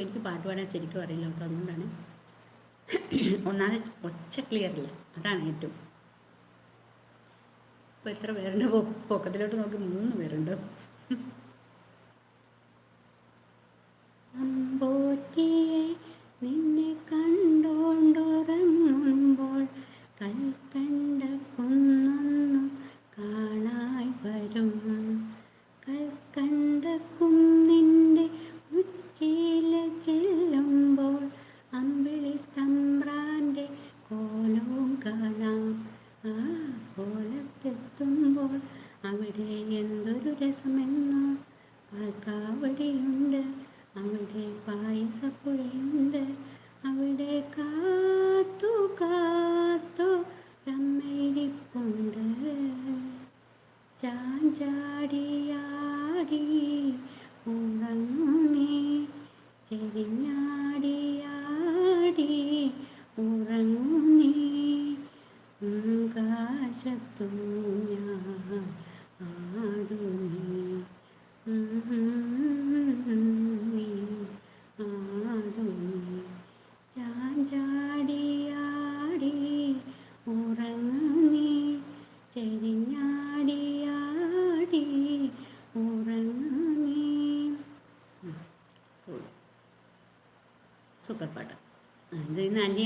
എനിക്ക് പാട്ട് പാടാൻ ശരിക്കും അറിയില്ല കേട്ടോ, അതുകൊണ്ടാണ്. ഒന്നാമത് ഒച്ച ക്ലിയർ ഇല്ല, അതാണ് ഏറ്റവും. ഇപ്പോൾ എത്ര പേരുണ്ട്? പൊക്കത്തിലോട്ട് നോക്കി 3 പേരുണ്ട്. അമ്പോറ്റിയെ നിന്നെ കണ്ടോണ്ടുറങ്ങുമ്പോൾ കൽക്കണ്ട കുന്നൊന്നു കാണായി വരും. കൽക്കണ്ട കുന്നിൻ്റെ ഉച്ചിയില ചെല്ലുമ്പോൾ അമ്പിളി തമ്പ്രാൻ്റെ കോലവും കാണാം. ആ കോലത്തെത്തുമ്പോൾ അവിടെ എന്തൊരു രസമെന്നോ. പാൽക്കാവടിയുണ്ട്, അവിടെ പായസപ്പുഴയുണ്ട്, അവിടെ കാത്തു കാത്തു രമ്മയിരിപ്പുണ്ട്. ചാഞ്ചാടിയാടി ഉറങ്ങു നീ, ചെരിഞ്ഞാടിയാടി ഉറങ്ങു നീ. ആകാശത്തു ഞാൻ ആടു നീ ആടു നീ. ചാഞ്ചാടിയാടി ഉറങ്ങു നീ, ചെരിഞ്ഞാടിയാടി ഉറങ്ങു നീ. സൂപ്പർ പാട്ട്. ഇത് നല്ല